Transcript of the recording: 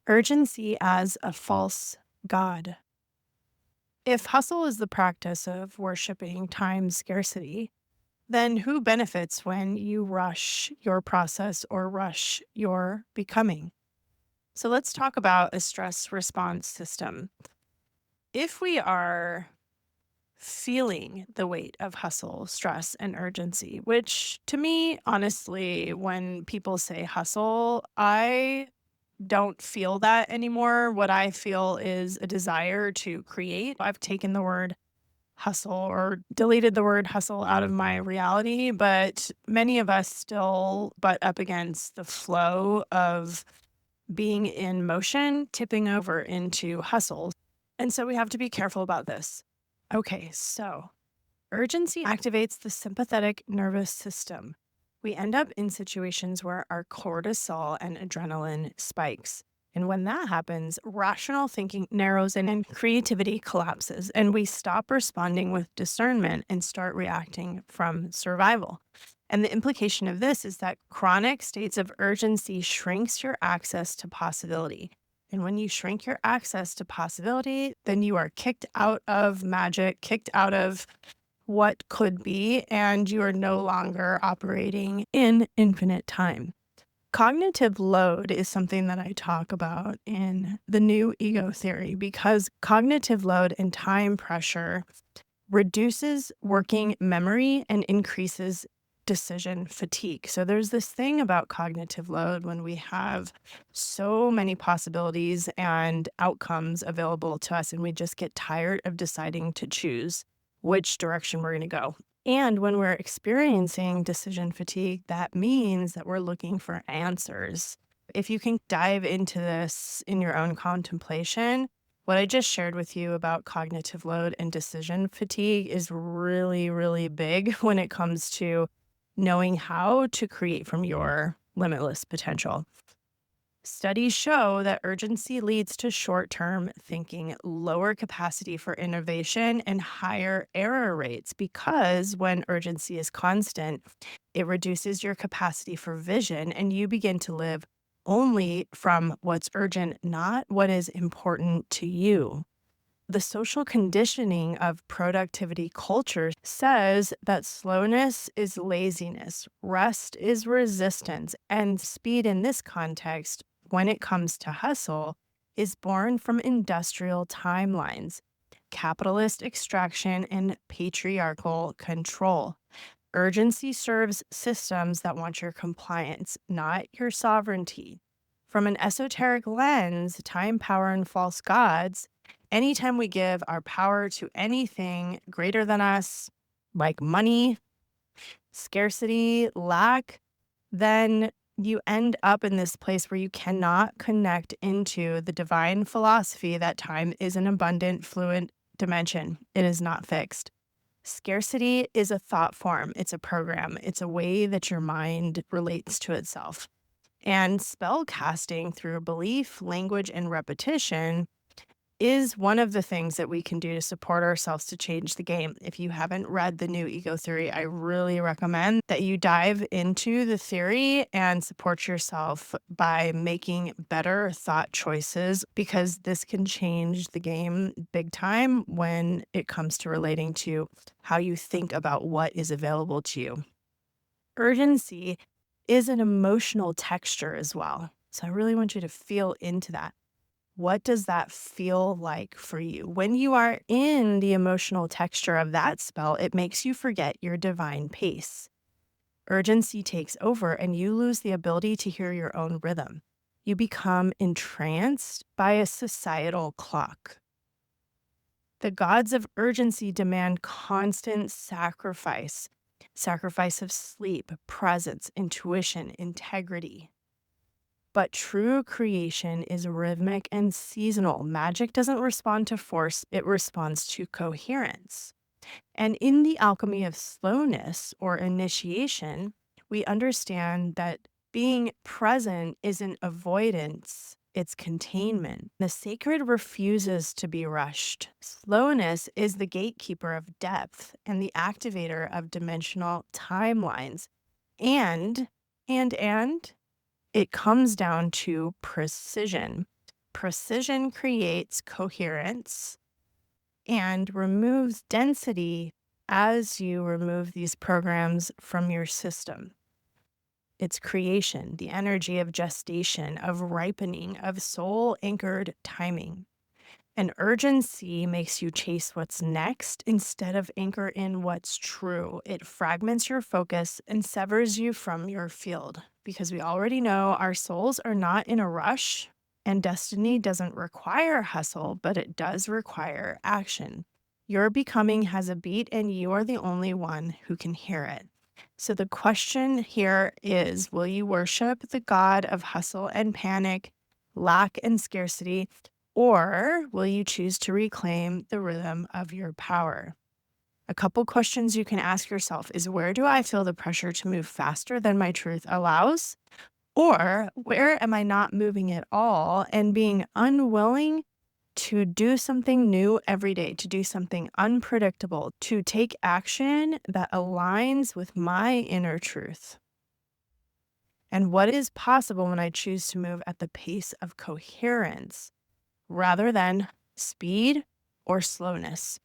Urgency as a false god. If hustle is the practice of worshiping time scarcity, then who benefits when you rush your process or rush your becoming? So let's talk about a stress response system. If we are feeling the weight of hustle, stress, and urgency, which to me, honestly, when people say hustle, I don't feel that anymore. What I feel is a desire to create. I've taken the word hustle or deleted the word hustle out of my reality, but many of us still butt up against the flow of being in motion, tipping over into hustle. And so we have to be careful about this. Okay, so urgency activates the sympathetic nervous system. We end up in situations where our cortisol and adrenaline spikes. And when that happens, rational thinking narrows in and creativity collapses, and we stop responding with discernment and start reacting from survival. And the implication of this is that chronic states of urgency shrinks your access to possibility. And when you shrink your access to possibility, then you are kicked out of magic, kicked out of what could be, and you are no longer operating in infinite time. Cognitive load is something that I talk about in the new ego theory because cognitive load and time pressure reduces working memory and increases decision fatigue. So there's this thing about cognitive load when we have so many possibilities and outcomes available to us, and we just get tired of deciding to choose which direction we're going to go. And when we're experiencing decision fatigue, that means that we're looking for answers. If you can dive into this in your own contemplation, what I just shared with you about cognitive load and decision fatigue is really, really big when it comes to knowing how to create from your limitless potential. Studies show that urgency leads to short term thinking, lower capacity for innovation, and higher error rates because when urgency is constant, it reduces your capacity for vision and you begin to live only from what's urgent, not what is important to you. The social conditioning of productivity culture says that slowness is laziness, rest is resistance, and speed in this context, when it comes to hustle, is born from industrial timelines, capitalist extraction, and patriarchal control. Urgency serves systems that want your compliance, not your sovereignty. From an esoteric lens, time, power, and false gods, anytime we give our power to anything greater than us, like money, scarcity, lack, then you end up in this place where you cannot connect into the divine philosophy that time is an abundant, fluid dimension. It is not fixed. Scarcity is a thought form, it's a program, it's a way that your mind relates to itself. And spell casting through belief, language, and repetition is one of the things that we can do to support ourselves to change the game. If you haven't read the new ego theory, I really recommend that you dive into the theory and support yourself by making better thought choices because this can change the game big time when it comes to relating to how you think about what is available to you. Urgency is an emotional texture as well. So I really want you to feel into that. What does that feel like for you? When you are in the emotional texture of that spell, it makes you forget your divine pace. Urgency takes over and you lose the ability to hear your own rhythm. You become entranced by a societal clock. The gods of urgency demand constant sacrifice, sacrifice of sleep, presence, intuition, integrity. But true creation is rhythmic and seasonal. Magic doesn't respond to force, it responds to coherence. And in the alchemy of slowness or initiation, we understand that being present isn't avoidance, it's containment. The sacred refuses to be rushed. Slowness is the gatekeeper of depth and the activator of dimensional timelines. And it comes down to precision. Precision creates coherence and removes density as you remove these programs from your system. It's creation, the energy of gestation, of ripening, of soul anchored timing. And urgency makes you chase what's next instead of anchor in what's true. It fragments your focus and severs you from your field because we already know our souls are not in a rush and destiny doesn't require hustle, but it does require action. Your becoming has a beat and you are the only one who can hear it. So the question here is, will you worship the God of hustle and panic, lack and scarcity? Or will you choose to reclaim the rhythm of your power? A couple questions you can ask yourself is, where do I feel the pressure to move faster than my truth allows? Or where am I not moving at all and being unwilling to do something new every day, to do something unpredictable, to take action that aligns with my inner truth? And what is possible when I choose to move at the pace of coherence rather than speed or slowness?